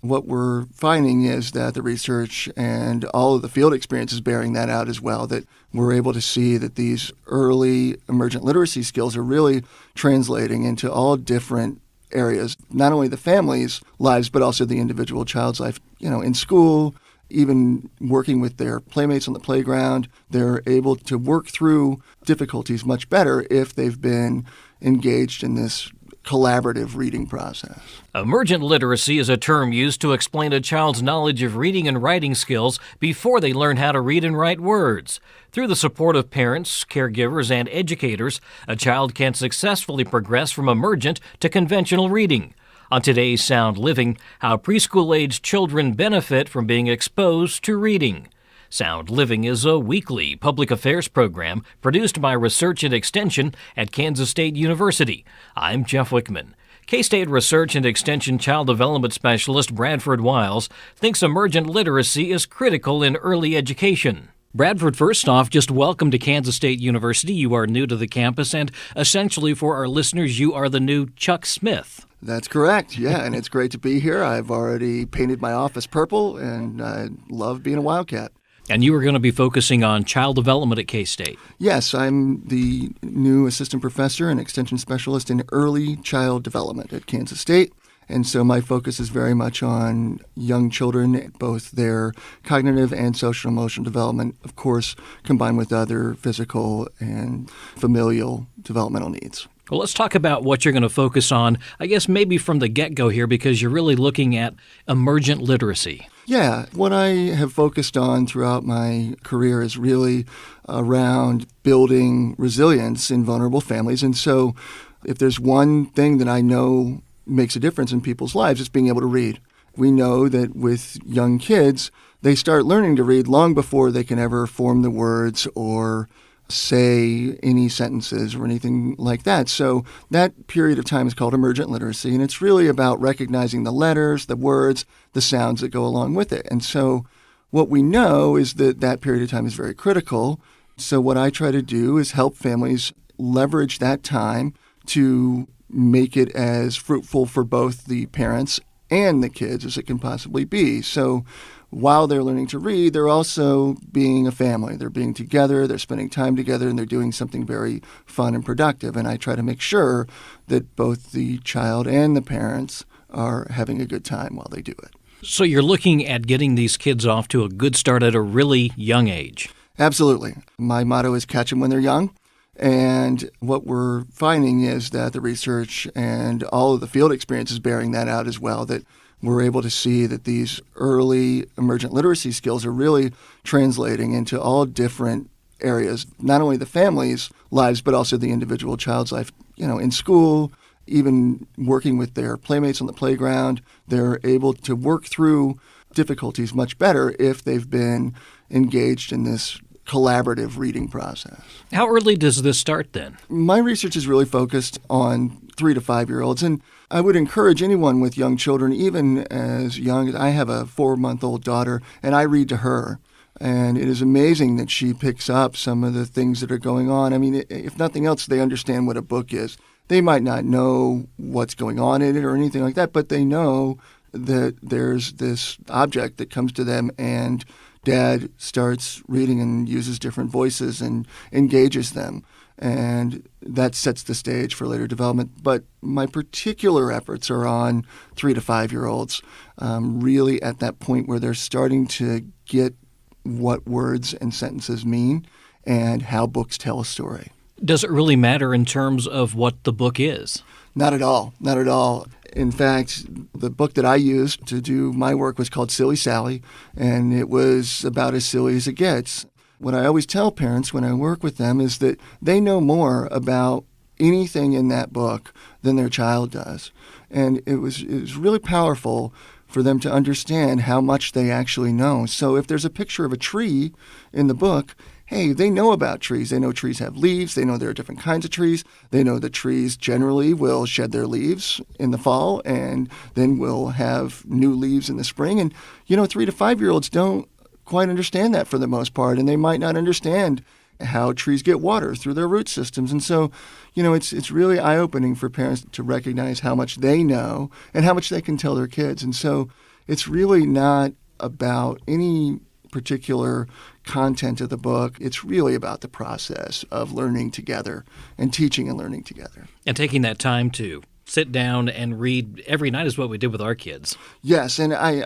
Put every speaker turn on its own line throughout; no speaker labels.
What we're finding is that the research and all of the field experience is bearing that out as well, that we're able to see that these early emergent literacy skills are really translating into all different areas, not only the family's lives, but also the individual child's life, in school, even working with their playmates on the playground. They're able to work through difficulties much better if they've been engaged in this collaborative reading process.
Emergent literacy is a term used to explain a child's knowledge of reading and writing skills before they learn how to read and write words. Through the support of parents, caregivers, and educators, a child can successfully progress from emergent to conventional reading. On today's Sound Living, how preschool-aged children benefit from being exposed to reading. Sound Living is a weekly public affairs program produced by Research and Extension at Kansas State University. I'm Jeff Wichman. K-State Research and Extension Child Development Specialist Bradford Wiles thinks emergent literacy is critical in early education. Bradford, first off, just welcome to Kansas State University. You are new to the campus, and essentially for our listeners, you are the new Chuck Smith.
That's correct, yeah, and it's great to be here. I've already painted my office purple, and I love being a Wildcat.
And you are going to be focusing on child development at K-State.
Yes, I'm the new assistant professor and extension specialist in early child development at Kansas State. And so my focus is very much on young children, both their cognitive and social emotional development, of course, combined with other physical and familial developmental needs.
Well, let's talk about what you're going to focus on, I guess maybe from the get-go here, because you're really looking at emergent literacy.
Yeah, what I have focused on throughout my career is really around building resilience in vulnerable families. And so if there's one thing that I know makes a difference in people's lives, it's being able to read. We know that with young kids, they start learning to read long before they can ever form the words or say any sentences or anything like that. So that period of time is called emergent literacy, and it's really about recognizing the letters, the words, the sounds that go along with it. And so what we know is that that period of time is very critical. So what I try to do is help families leverage that time to make it as fruitful for both the parents and the kids as it can possibly be. So while they're learning to read, they're also being a family. They're being together, they're spending time together, and they're doing something very fun and productive. And I try to make sure that both the child and the parents are having a good time while they do it.
So you're looking at getting these kids off to a good start at a really young age.
Absolutely. My motto is catch them when they're young. And what we're finding is that the research and all of the field experience is bearing that out as well, that we're able to see that these early emergent literacy skills are really translating into all different areas, not only the family's lives, but also the individual child's life, in school, even working with their playmates on the playground. They're able to work through difficulties much better if they've been engaged in this collaborative reading process.
How early does this start then?
My research is really focused on 3 to 5-year-olds, and I would encourage anyone with young children, even as young as I have a 4-month-old daughter, and I read to her. And it is amazing that she picks up some of the things that are going on. I mean, if nothing else, they understand what a book is. They might not know what's going on in it or anything like that, but they know that there's this object that comes to them and Dad starts reading and uses different voices and engages them. And that sets the stage for later development. But my particular efforts are on 3 to 5-year-olds, really at that point where they're starting to get what words and sentences mean and how books tell a story.
Does it really matter in terms of what the book is?
Not at all. Not at all. In fact, the book that I used to do my work was called Silly Sally, and it was about as silly as it gets. What I always tell parents when I work with them is that they know more about anything in that book than their child does. And it was really powerful for them to understand how much they actually know. So if there's a picture of a tree in the book, hey, they know about trees. They know trees have leaves. They know there are different kinds of trees. They know that trees generally will shed their leaves in the fall and then will have new leaves in the spring. And, 3 to 5-year-olds don't quite understand that for the most part, and they might not understand how trees get water through their root systems. And so, it's really eye-opening for parents to recognize how much they know and how much they can tell their kids. And so It's really not about any particular content of the book. It's really about the process of learning together and teaching and learning together.
And taking that time to sit down and read every night is what we did with our kids.
Yes, and I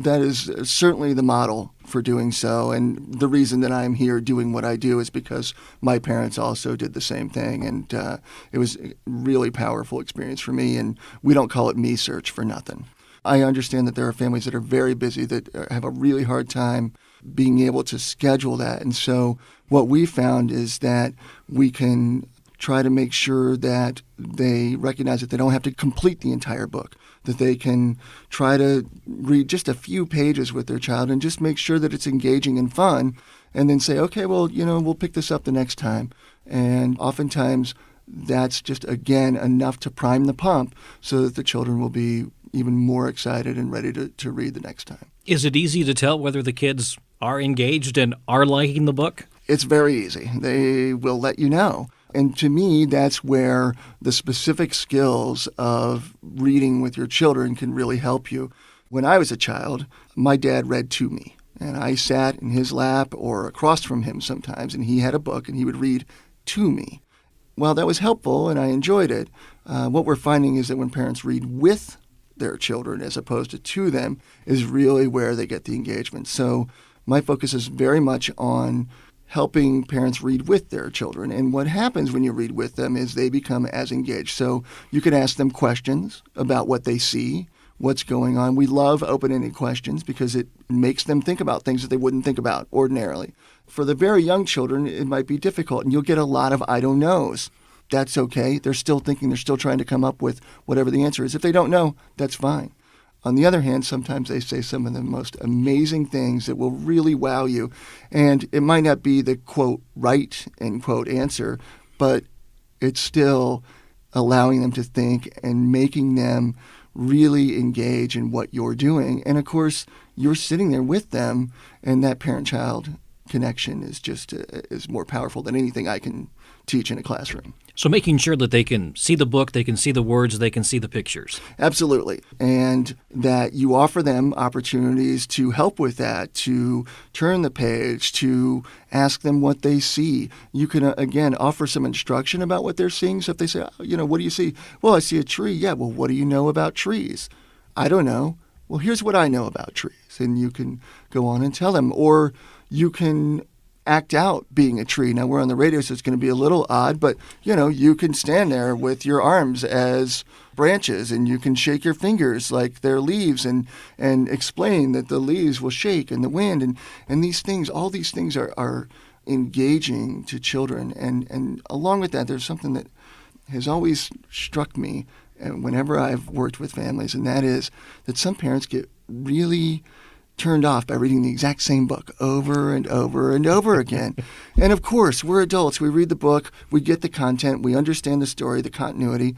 that is certainly the model for doing so. And the reason that I'm here doing what I do is because my parents also did the same thing. And it was a really powerful experience for me. And we don't call it me search for nothing. I understand that there are families that are very busy that have a really hard time being able to schedule that. And so what we found is that we can try to make sure that they recognize that they don't have to complete the entire book, that they can try to read just a few pages with their child and just make sure that it's engaging and fun, and then say, okay, well, we'll pick this up the next time. And oftentimes that's just, again, enough to prime the pump so that the children will be even more excited and ready to read the next time.
Is it easy to tell whether the kids are engaged and are liking the book?
It's very easy. They will let you know. And to me, that's where the specific skills of reading with your children can really help you. When I was a child, my dad read to me, and I sat in his lap or across from him sometimes, and he had a book, and he would read to me. While that was helpful and I enjoyed it, what we're finding is that when parents read with their children as opposed to them is really where they get the engagement. So my focus is very much on helping parents read with their children. And what happens when you read with them is they become as engaged. So you can ask them questions about what they see, what's going on. We love open-ended questions because it makes them think about things that they wouldn't think about ordinarily. For the very young children, it might be difficult, and you'll get a lot of I don't knows. That's okay. They're still thinking. They're still trying to come up with whatever the answer is. If they don't know, that's fine. On the other hand, sometimes they say some of the most amazing things that will really wow you. And it might not be the, quote, right, end quote, answer, but it's still allowing them to think and making them really engage in what you're doing. And, of course, you're sitting there with them, and that parent-child connection is just is more powerful than anything I can teach in a classroom.
So making sure that they can see the book, they can see the words, they can see the pictures.
Absolutely. And that you offer them opportunities to help with that, to turn the page, to ask them what they see. You can, again, offer some instruction about what they're seeing. So if they say, what do you see? Well, I see a tree. Yeah, well, what do you know about trees? I don't know. Well, here's what I know about trees. And you can go on and tell them. Or you can act out being a tree. Now, we're on the radio, so it's going to be a little odd, but, you can stand there with your arms as branches, and you can shake your fingers like they're leaves and explain that the leaves will shake in the wind. And these things, all these things are engaging to children. And along with that, there's something that has always struck me whenever I've worked with families, and that is that some parents get really turned off by reading the exact same book over and over and over again. And of course, we're adults. We read the book, we get the content, we understand the story, the continuity.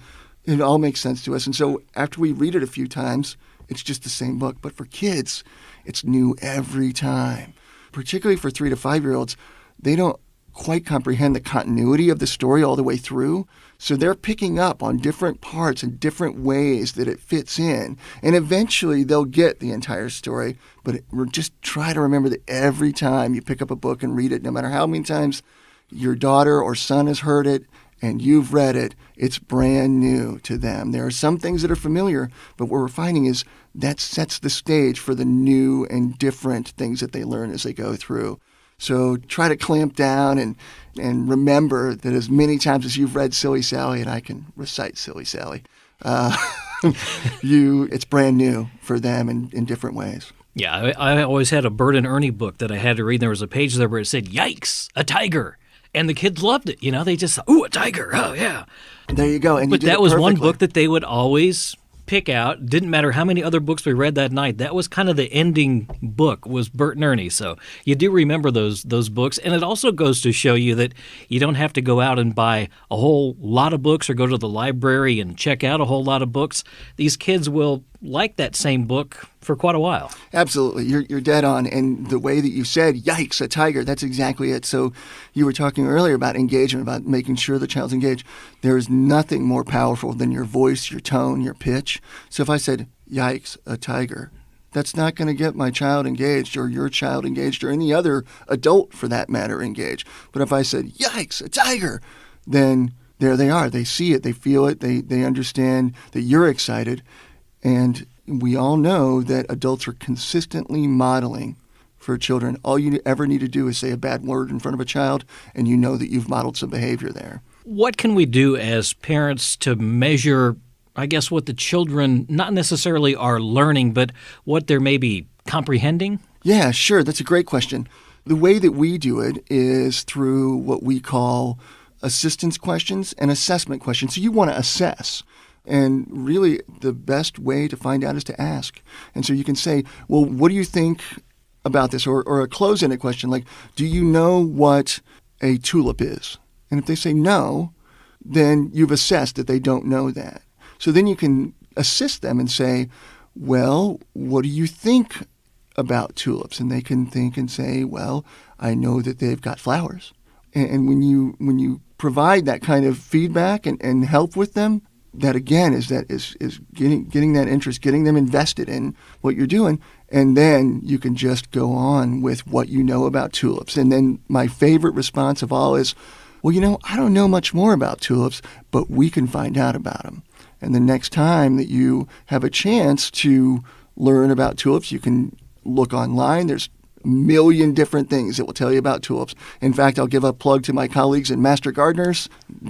It all makes sense to us. And so after we read it a few times, it's just the same book. But for kids, it's new every time. Particularly for 3 to 5-year-olds, they don't quite comprehend the continuity of the story all the way through. So they're picking up on different parts and different ways that it fits in. And eventually they'll get the entire story. But just try to remember that every time you pick up a book and read it, no matter how many times your daughter or son has heard it and you've read it, it's brand new to them. There are some things that are familiar, but what we're finding is that sets the stage for the new and different things that they learn as they go through. So try to clamp down and remember that as many times as you've read Silly Sally, and I can recite Silly Sally, it's brand new for them in different ways.
Yeah, I always had a Bert and Ernie book that I had to read. There was a page there where it said, "Yikes, a tiger." And the kids loved it. They just, "Ooh, a tiger. Oh, yeah."
There you go. And
but that was one book that they would always pick out. Didn't matter how many other books we read that night. That was kind of the ending book, was Bert and Ernie. So you do remember those books. And it also goes to show you that you don't have to go out and buy a whole lot of books or go to the library and check out a whole lot of books. These kids will like that same book for quite a while.
Absolutely. You're dead on. And the way that you said, "Yikes, a tiger," that's exactly it. So you were talking earlier about engagement, about making sure the child's engaged. There is nothing more powerful than your voice, your tone, your pitch. So if I said, "Yikes, a tiger," that's not going to get my child engaged or your child engaged or any other adult for that matter engaged. But if I said, yikes, a tiger, then there they are. They see it, they feel it, they understand that you're excited. And we all know that adults are consistently modeling for children. All you ever need to do is say a bad word in front of a child, and you know that you've modeled some behavior there.
What can we do as parents to measure, I guess, what the children not necessarily are learning, but what they're maybe comprehending?
Yeah, sure. That's a great question. The way that we do it is through what we call assistance questions and assessment questions. So you want to assess. And really, the best way to find out is to ask. And so you can say, well, what do you think about this? Or a close-ended question like, do you know what a tulip is? And if they say no, then you've assessed that they don't know that. So then you can assist them and say, well, what do you think about tulips? And they can think and say, well, I know that they've got flowers. And when you provide that kind of feedback and help with them, that again is getting that interest, getting them invested in what you're doing, and then you can just go on with what you know about tulips. And then my favorite response of all is, well, I don't know much more about tulips, but we can find out about them. And the next time that you have a chance to learn about tulips, you can look online. There's a million different things that will tell you about tulips. In fact, I'll give a plug to my colleagues in Master Gardeners.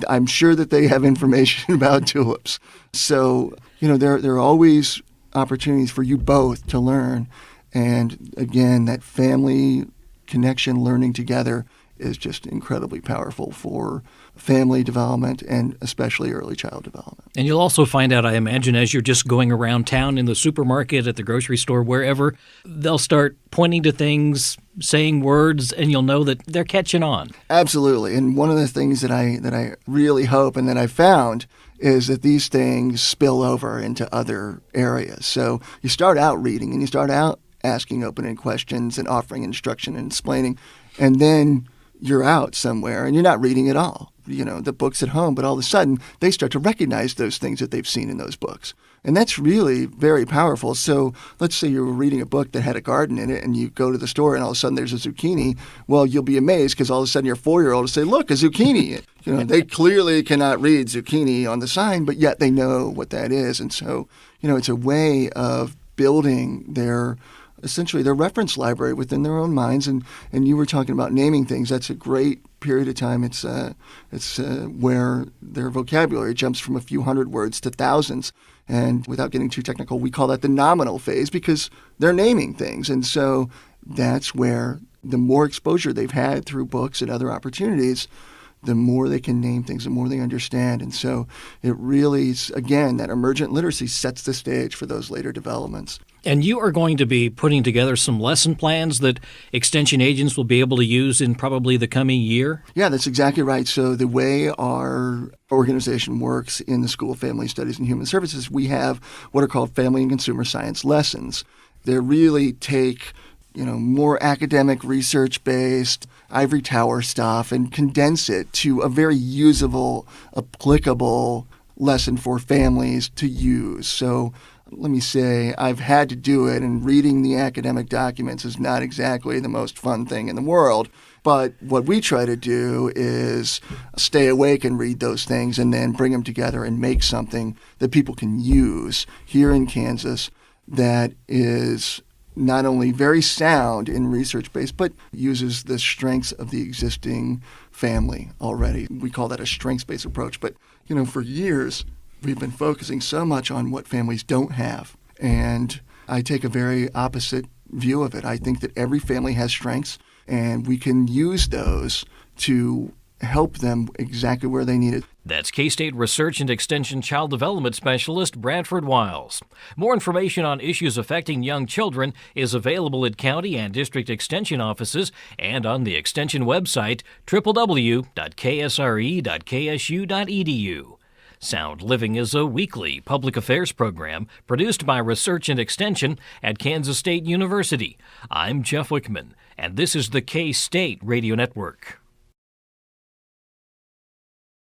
I'm sure that they have information about tulips. So, there are always opportunities for you both to learn. And again, that family connection, learning together, is just incredibly powerful for family development and especially early child development.
And you'll also find out, I imagine, as you're just going around town in the supermarket, at the grocery store, wherever, they'll start pointing to things, saying words, and you'll know that they're catching on.
Absolutely. And one of the things that I really hope and that I found is that these things spill over into other areas. So you start out reading and you start out asking open-ended questions and offering instruction and explaining, and then you're out somewhere and you're not reading at all, the books at home, but all of a sudden they start to recognize those things that they've seen in those books. And that's really very powerful. So let's say you were reading a book that had a garden in it and you go to the store and all of a sudden there's a zucchini. Well, you'll be amazed because all of a sudden your 4-year-old will say, look, a zucchini. They clearly cannot read zucchini on the sign, but yet they know what that is. And so, it's a way of building essentially their reference library within their own minds. And you were talking about naming things. That's a great period of time. It's where their vocabulary jumps from a few hundred words to thousands. And without getting too technical, we call that the nominal phase because they're naming things. And so that's where the more exposure they've had through books and other opportunities, the more they can name things, the more they understand. And so it really, again, that emergent literacy sets the stage for those later developments.
And you are going to be putting together some lesson plans that extension agents will be able to use in probably the coming year?
Yeah, that's exactly right. So the way our organization works in the School of Family Studies and Human Services, we have what are called family and consumer science lessons. They really take more academic, research-based, ivory tower stuff and condense it to a very usable, applicable lesson for families to use. So let me say, I've had to do it, and reading the academic documents is not exactly the most fun thing in the world. But what we try to do is stay awake and read those things and then bring them together and make something that people can use here in Kansas that is not only very sound in research-based, but uses the strengths of the existing family already. We call that a strengths-based approach. But, for years, we've been focusing so much on what families don't have. And I take a very opposite view of it. I think that every family has strengths, and we can use those to help them exactly where they need it.
That's K-State Research and Extension Child Development Specialist Bradford Wiles. More information on issues affecting young children is available at county and district extension offices and on the extension website www.ksre.ksu.edu. Sound Living is a weekly public affairs program produced by Research and Extension at Kansas State University. I'm Jeff Wichman, and this is the K-State Radio Network.